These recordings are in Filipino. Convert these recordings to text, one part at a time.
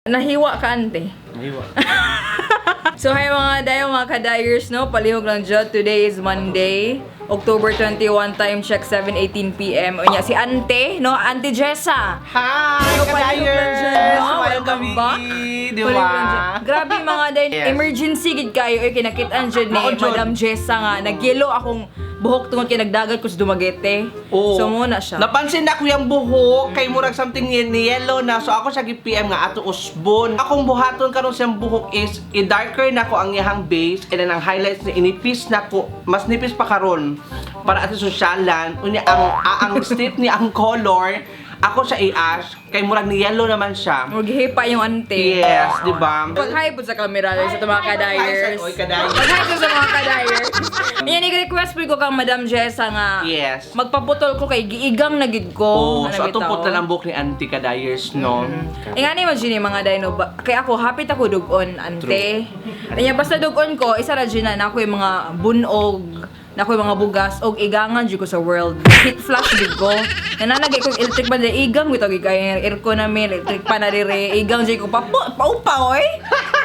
Nahiwa ka, ante. Nahiwa. So, hi mga dayo, mga ka-dyers, no? Palihog lang dyan. Today is Monday, October 21, time check 7:18 p.m. O niya, si ante, no? Ante Jessa. Hi! So, palihog lang dyan, no? Welcome back. Di Palihog lang dyan. ba? Grabe mga dayo, Yes. emergency gid kayo. Kinakitaan dyan ni Ako, John. Madam Jessa nga. Nagyelo akong buhok tungod kay nagdagat ko sa Dumaguete. Oo. So, muna siya. Napansin na ko yung buhok, kay murag something ni yellow na. So ako siya gi-PM nga ato usbon. Akong buhaton karon siyang buhok is i-darker na ko ang iyang base and then ang highlights ni inipis na ko. Mas nipis pa karon para ato sosyalan. Unya ang strip ni ang color. Ako siya i-ash, kay murag ni yellow naman siya. Maghipa yung ante. Yes, di ba? Pag-hi po sa camera sa mga ka-dyers. Oy, ka-dyers. Pag-hi po sa mga ka-dyers. Yan, i-request po ko kang Madam Jessa nga. Yes. Magpaputol ko kay giigang na gid ko. Oh, so atong putla ng buhok ni Auntie Ka-dyers, no? Nga ni imagine mga dino ba kay ako hapit ako dugon ante. Kanya basta dugon ko isa ra na ako yung mga bunog na ako yung mga bugas og igangan jud ko sa world. Hit flash jud ko. Nananagay ko electric ba igang bitaw gikay aircon namin electric pa na dire igang jud ko paupa oy.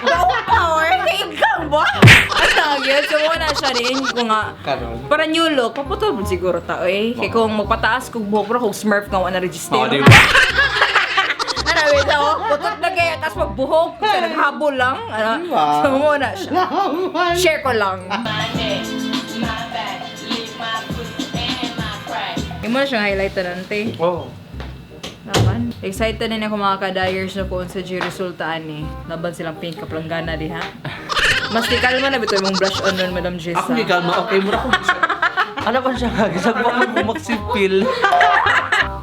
Paupa oy kay igang ba? Asa gyud so wala siya din ko nga Karon. para new look paputol mo siguro ta oy. Kay kung magpataas kog buhok bro kog smurf ka wala register. Oh, di ba? Ano, wait ako, putot na kaya, tapos magbuhok, kasi naghabol lang, ano, Diba? so muna siya. Share ko lang. Yung muna siyang highlight na nante. Oh. Laban. Excited din ako mga ka-dyers na kung sa G resultaan eh. Laban silang pink kaplanggana di ha. Mas di kalma na bito yung blush on nun, Madam Jessa. Ako ni Galma, okay mura ko. Ano ba siya nga? Gisag ba ko magsipil?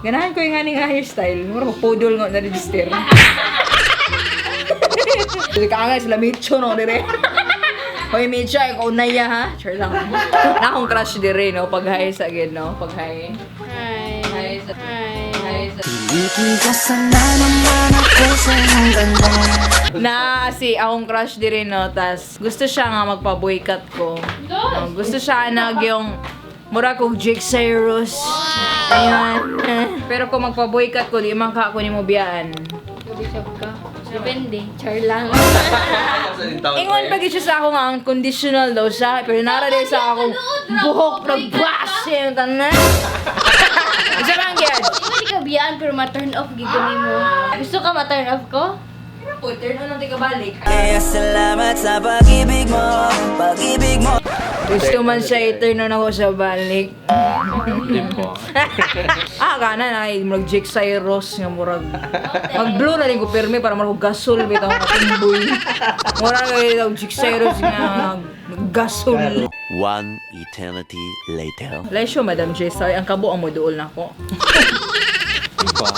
Ganahan ko yung nga hairstyle. Mura ko podol nga na-register. Kasi kaangay sila Micho no, dire. Hoy Micho, ikaw na ya ha? Sure lang. Na akong crush dire no, pag-hi sa agad no, pag-hi. Hi. Hi sa... Hi sa... Na si akong crush dire no, tas gusto siya nga magpa-boycott ko. No, gusto siya nag yung mura kong Jake Cyrus. Ayun. Pero kung magpa-boycott ko, di man ka ako ni mo biyaan. Kubisog ka. Depende. Char lang. Ingon pag siya sa ako nga ang conditional daw siya. Pero nara din sa akong buhok na bash yung tanan. Isa lang yan. Hindi ka biyaan pero ma-turn off gigawin mo. Gusto ka ma-turn off ko? Po, turn on natin kabalik. Kaya salamat sa pag-ibig mo, pag-ibig mo. Gusto man siya i-turn on ako sa balik. Di ba? Kana na murag Jake Cyrus nga murag mag-blue na rin ko permi para marag gasol bitaw nga timboy. Murag daw Jake Cyrus nga gasol. One eternity later. Lesyo Madam Jessa, ang kabo ang moduol na ko. Di ba?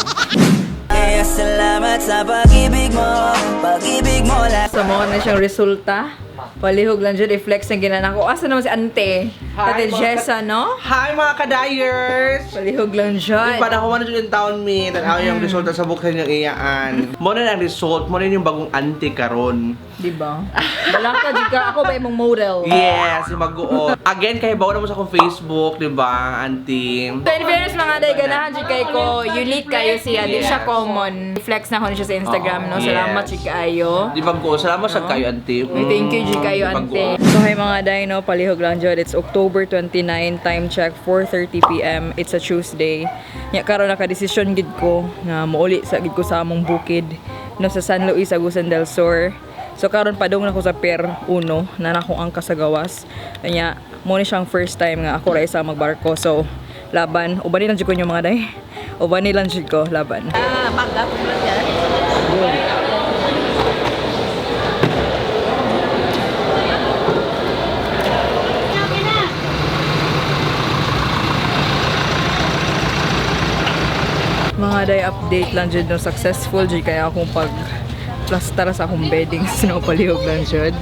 Kaya salamat sa pag-ibig mo, pag-ibig mo lang. Sa mga na siyang resulta, palihog lang dyan, i-flex ang ginana ko. Asa naman si Ante? Ate mga Jessa, no? Hi mga ka-dyers! Palihog lang dyan. Ipa na ko man yung taon mi, tanaw yung resulta sa buksan yung iyaan. Mo na ang result, mo na yung bagong Auntie karon. Diba? Balaka, di ka. Ako ba yung model? Yes, yung mag-uot. Again, kaya bawa na mo sa akong Facebook, di ba, Auntie? So in fairness mga day, ganahan siya kay ko, unique kayo siya, di siya common. Flex na ko siya sa Instagram, no? Yes. Salamat siya kayo. Di ba ko? Salamat sa kayo, Auntie. Thank you, G kayo, ante. So, hi mga day, no? Palihog lang dyan. It's October 29, time check, 4:30 p.m. It's a Tuesday. Nya karon naka-desisyon gid ko na mauli sa gid ko sa among bukid no sa San Luis, Agusan del Sur. So karon padung na ko sa Pier 1 na nako ang kasagawas. Nya mo ni siyang first time nga ako ra isa magbarko. So laban, ubani lang jud ko nyo mga day. Ubani lang jud ko laban. Mga day update lang dyan no, successful dyan kaya akong pag plaster sa akong beddings no, palihog lang dyan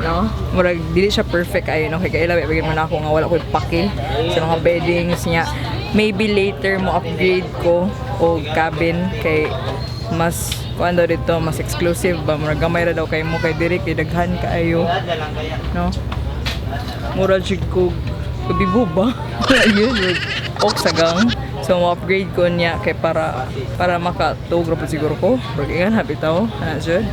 no, murag dili siya perfect ayo no, kaya ilabi bigyan mo na ako nga wala ko pake sa mga beddings niya. Maybe later mo upgrade ko o cabin kay mas kuan daw dito, mas exclusive ba, murag gamay ra daw kay mo kay diri kay daghan kaayo no, murag jud ko bibo ba ayun ok sagang. So mo-upgrade ko niya kay para makatog po siguro ko. Bagay nga bitaw. Jud.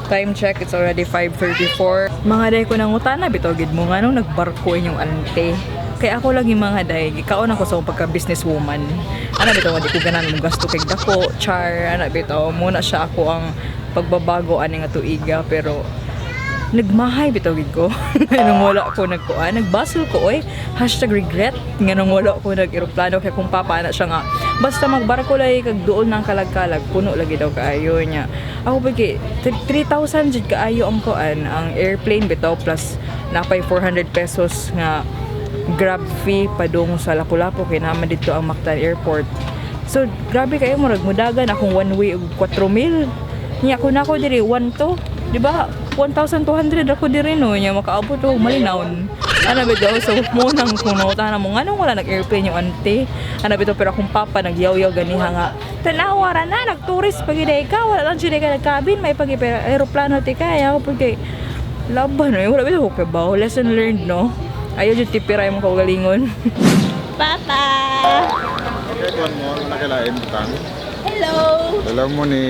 Time check, it's already 5:34. Mga day ko nang utana bitaw gid mo nga nung nagbarko inyong ante. Kaya ako lagi mga day, gikaon ako sa akong pagka-businesswoman. Ana bitaw di ko ganan mo gasto kay dako, char, ana bitaw muna siya ako ang pagbabago ani nga tuiga pero nagmahay bitaw gid ko. Nung wala ko nagkuan, nagbasol ko oy. #regret nga nung wala ko nag-eroplano kay kung papa na siya nga. Basta magbarko lay kag duol nang kalag-kalag puno lagi daw kaayo niya. Ako pagi 3,000 jud kaayo ang kuan, ang airplane bitaw plus napay 400 pesos nga grab fee padung sa Lapu-Lapu kay naman dito ang Mactan Airport. So grabe kayo murag mudagan akong one way og 4,000. Nya ko na ko diri 1 to, di ba? 1,200 ako diri no nya makaabot og malinawon. Ana bitaw so mo nang kuno ta na mo nganong wala nag-airplane yung ante. Ana bitaw pero akong papa nagyaw-yaw ganiha nga. Tanawara na nagtourist pagiday ka wala lang jud ka nagkabin may pagi aeroplano ti kaya ako pagkay laban no wala bitaw ko ba lesson learned no. Ayaw jud tipiray mo kaugalingon. Papa! Okay, tuan mo, nakalain butang. Hello! Dalaw mo ni...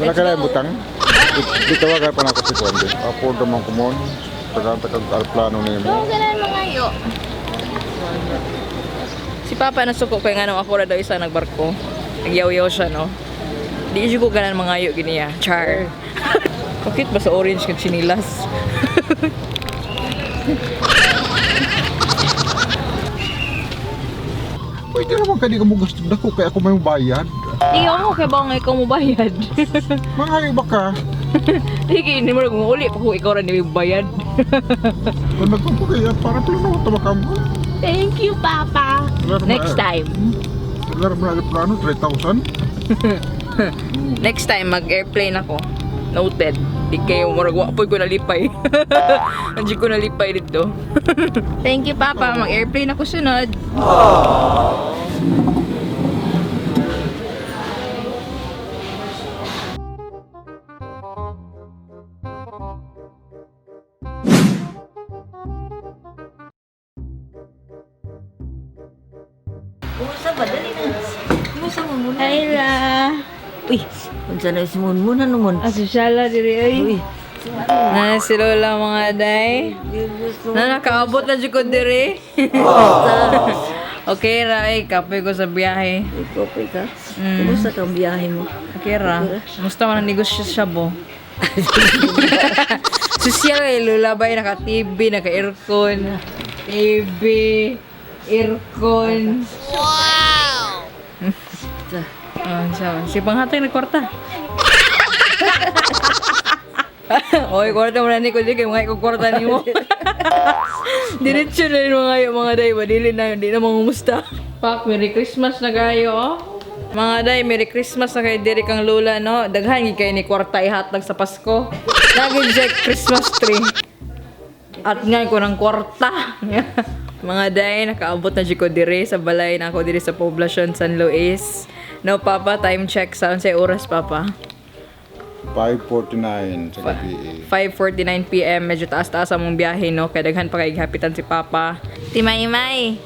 Nakalain butang. Ditawagan pa na ako si Tuan. Apo naman kumon. Tagang alplano ni mo. Kung ganun mga yo. Si Papa nasuko kay nga nung ako ra daw isa nagbarko. Nagyaw-yaw siya no. Di siya ko ganan mangayo giniya. Char. Bakit ba sa orange kag sinilas? Pwede naman ka di ka mo gusto dako kaya ako may bayad. Ikaw mo kay ba nga ikaw mo bayad? Mangayo ba ka? Sige, hindi mo nang uli pa kung ikaw ra ni bayad. Kung nagpapagaya, parang plano ko tamakam mo. Thank you, Papa! Next time. Wala naman na plano, 3,000. Next time mag-airplane ako. Noted. Di kayo murag wapoy ko nalipay. Andiyan ko nalipay dito. Thank you Papa. Mag-airplane ako sunod. Kumusta ba? Dali na. Kumusta mo muna? Hi, Ra! Uy, kung sana isimun muna naman. Asosyala diri ay. Uy, Na si Lola mga day. gusto Na nakaabot na jud ko diri. Okay ra ay kape ko sa biyahe. ikaw ka. Kumusta kang biyahe mo? Okay ra. Musta man ang negosyo siya bo? Sosyal ay Lola bay naka-TV, naka-aircon. TV, aircon. Si panghatay nagkwarta. Oy, kwarta mo na ni ko di kay mga ikong ni mo. Diretso na rin mga day, madili na yun, di na mangumusta. Pak, Merry Christmas na kayo, oh. Mga day, Merry Christmas na kayo diri kang Lola, no? Daghan gid kayo ni kwarta ihatag sa Pasko. Lagi siya Christmas tree. At nga ko ng kwarta. Mga day, nakaabot na ko diri sa balay na ako diri sa poblasyon San Luis. No, Papa, time check. Saan sa oras, Papa? 5:49 sa gabi. 5:49 PM. Medyo taas-taas ang mong biyahe, no? Kaya daghan pa kay hapitan si Papa. Timay-may.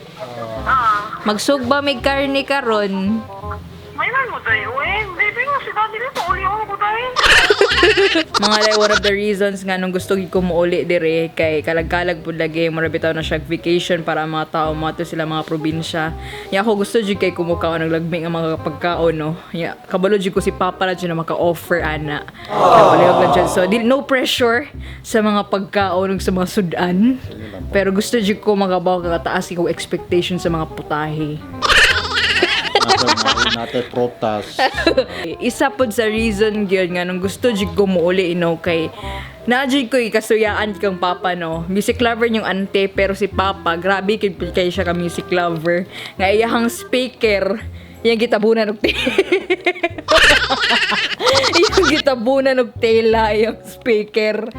Magsugba mig karni karon. May man mo tayo eh. Baby nga si daddy rin. Pauli ako ko tayo. Mga day, one of the reasons nga nung gusto ko muuli dire kay kalag-kalag pud lagi mura bitaw na siya vacation para ang mga tao mato sila mga probinsya. Ya ako gusto jud kay kumukaon naglagming ang mga pagkaon no. Ya kabalo jud ko si Papa ra jud na maka-offer ana. Palihog lang jud. So no pressure sa mga pagkaon ug sa mga sudan. Pero gusto jud ko magabaw kataas ko expectation sa mga putahe. Nate protas. Isa pod sa reason gyud nga nung gusto jud ko muuli no kay naadjud ko ikasuyaan kang Papa no. Music lover yung ante pero si Papa grabe kay siya ka music lover. Nga iyahang speaker yung gitabunan og yung gitabunan og tela yung speaker.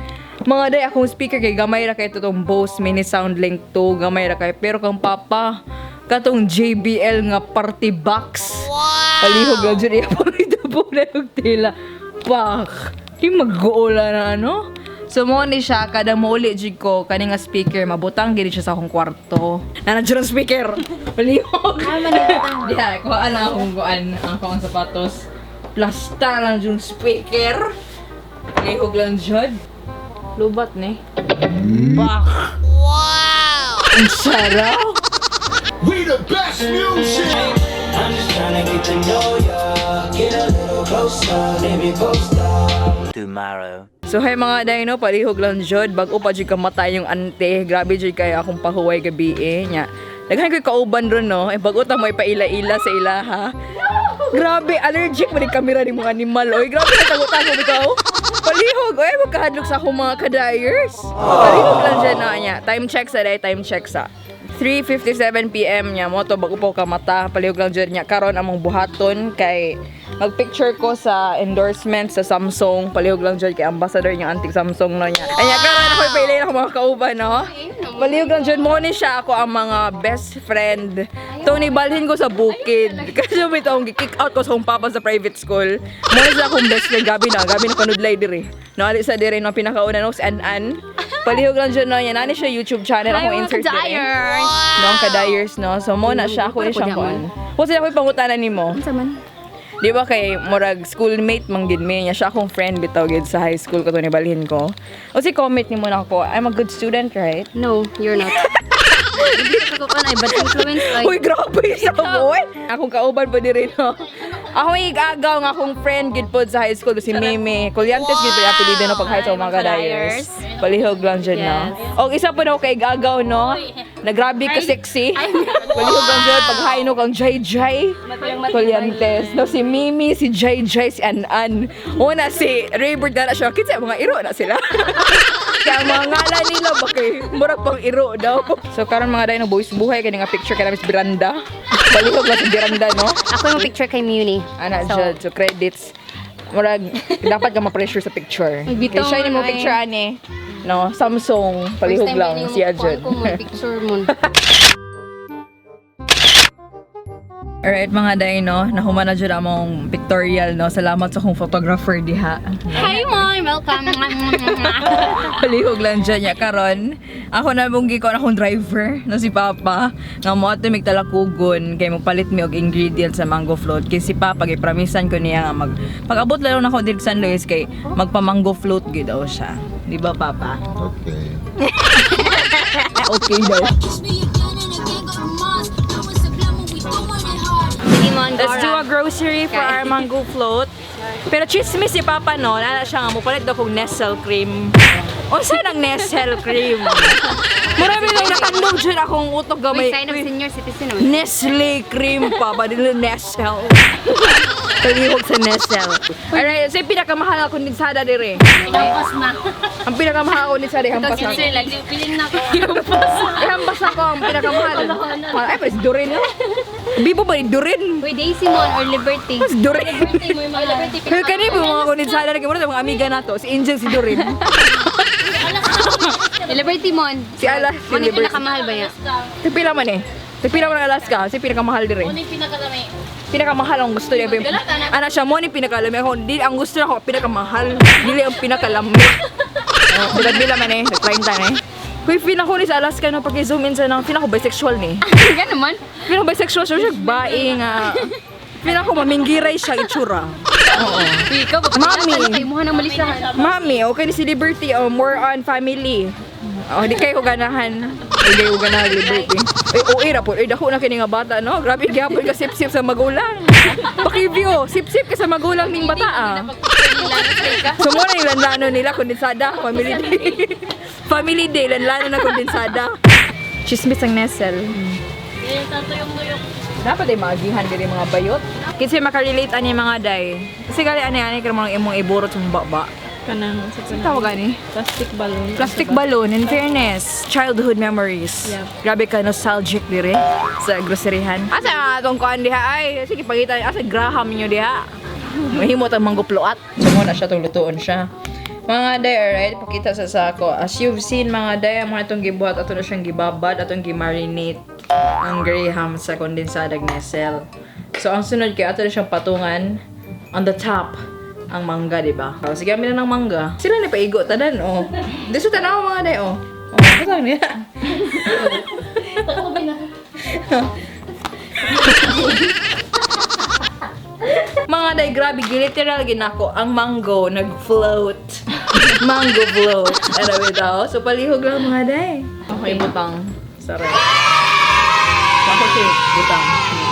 Mga day akong speaker kay gamay ra kay tutong Bose Mini Soundlink 2 gamay ra kay pero kang Papa katong JBL nga party box. Wow! Palihog lang dyan iya pang itabunan og tela. Pak! Di mag-goola na ano? So mo ni siya kada mauli jud ko kani nga speaker mabutang gid siya sa akong kwarto. Nandiyan ang speaker. Palihog. Diha ko ana akong kuan ang sapatos. Plasta lang yung speaker. Palihog lang jud. Lubat ni. Bak. Wow. Ang sarap. I'm just tryna get to know ya. Get a little closer, maybe post up. Tomorrow. So hay mga dino, palihog lang jud bago pa jud kamatay yung ante. Grabe jud kay akong pahuway gabi nya. Daghan ko'y kauban ron no. Bago ta mo ipaila-ila sa ilaha. Grabe, allergic man yung camera ni mga animal. Oy, grabe natago-tago bitaw. Palihog, oy, magkahadlok sa akong mga kadayers. Palihog lang dyan na niya. Time check sa day, time check sa 3:57 PM niya mo to bago po ka mata. Palihog lang dyan niya. Karon among buhaton kay magpicture ko sa endorsement sa Samsung. Palihog lang dyan kay ambassador niya antik Samsung no niya. Anya karon ako ipailay na mga kauban no. Palihog lang dyan mo ni siya ako ang mga best friend. Tony balhin ko sa bukid. Kasi may taong kick out ko sa akong papa sa private school. Mo ni siya akong best friend gabi na panudlay diri. No ali sa diri no pinakauna no si An. Palihog lang dyan no niya. Nani siya YouTube channel akong insert diri. No, kadayers, no? So, mo na siya. Ako siyang kuan. Kung sila ko'y pangutanan ni mo. Di ba kay murag schoolmate mang gid me niya siya akong friend bitaw gid sa high school ko to ni balhin ko. O si comment ni mo na ako, I'm a good student, right? No, you're not. Hindi ka ko ay bad influence ay. Uy, grabe sa boy. Akong kauban po diri no. Ako igagaw nga akong friend gid pod sa high school si Mimi. Kulyantes gid pa apelyido no pag high sa mga kadayers. Palihog lang dyan no. Og isa po na kay gagaw no. Nagrabe ka sexy. Palihog lang dyan pag high no kang Jai Jai. Kulyantes. No si Mimi, si Jai Jai, si An. Una si Raybird na siya. Kinsa mga iro na sila. Kaya mga ngalan nila bakay murag pang iro daw. So karon mga dayno boys buhay kay nga picture kay na Miss Miranda. Palihog lang si Miranda no. Ako yung picture kay Muni. Ana jud so credits. Murag dapat ka ma-pressure sa picture. Kay siya ni mo picture ani. No, Samsung palihog lang siya jud. Picture mo. Alright mga dayno, nahuman na jud among pictorial no. Salamat sa akong photographer diha. Hi Moy, welcome. Palihog lang dyan niya karon. Ako na mong giko na akong driver na si Papa nga mo ato mig talakugon kay magpalit mi og ingredients sa mango float kay si Papa gay promisean ko niya nga pag-abot lang nako dito sa San Luis kay magpa mango float gid daw siya. Di ba Papa? Okay. Okay daw. Let's do a grocery for our mango float. Pero chismis si Papa no, nala siya nga mo palit daw kong Nestle cream. O saan ang Nestle cream? Marami lang nakandog dyan akong utok gamay. Sign of senior citizen. Nestle cream pa, ba din Nestle. Palihog sa Nestle. Alright, so yung pinakamahal na kondensada dire. Hampas na. Ang pinakamahal na kondensada, hampas na. Lagi piling na ko. Hampas ako ang pinakamahal. Ay, pero si Dorin no? Bibo ba ni Dorin? Uy, Daisy Mon or Liberty. Si Dorin. Liberty mo yung mga Liberty. Pero kanina po mga kondensada na kimo mga amiga nato, si Angel, si Dorin. Liberty Mon. Si Ala, si Ano yung Liberty. pinakamahal ba niya? Tipila man eh. Tipila man ang Alaska, si pinakamahal dire. Ano yung pinakalami? Pinakamahal ang gusto niya. Ana siya mo ni pinakalami ako. Di ang gusto na ako pinakamahal. Dili ang pinakalami. Bila man eh, recline time eh. Kuy fina ko ni sa Alaska no pag zoom in sa nang fina ko bisexual ni. Gan naman. Fina ko bisexual siya bae nga. Fina ko maminggiray siya itsura. Oo. Ikaw ba? Mami. Kay muha ng malisahan. Mami, okay ni si Liberty more on family. Oh, di kayo ganahan. Hindi kayo ganahan, Liberty. Ra po. Dako na kini nga bata, no? Grabe, gyapon ka sip-sip sa magulang. Pakiview, sip-sip ka sa magulang ning bata, ah. So, muna yung lanlano nila, kondensada, family day. Family day, lanlano na kondensada. Chismis ang Nestle. Dapat ay maagihan din mga bayot. Kasi makarelate ani mga day. Kasi gali ani-ani ka mga imong iburot sa baba. Kanang Saan tawag gani? plastic balloon. Plastic balloon, in fairness. Childhood memories. Yep. Grabe ka nostalgic dire sa groceryhan. Asa nga atong kuan diha ay? Sige pagitan asa graham niyo diha. Mahimot ang mangguploat. So muna siya tong lutuon siya. Mga day, alright, pakita sa sako. As you've seen mga day, mga itong gibuhat, ato na siyang gibabad, atong gimarinate ang graham sa kondensadag Nestle. So ang sunod kay ato na siyang patungan on the top ang mangga, di ba? So, sige, amin na ng mangga. Sila ni paigo, tadan, oh. Diso tanaw mga day, oh. Oh, kasang niya. Mga day, grabe, literal ginako. Ang mango, nag-float. Mango float. Arawi daw. So, palihog lang mga day. Okay, butang. Sarap. Ako, butang.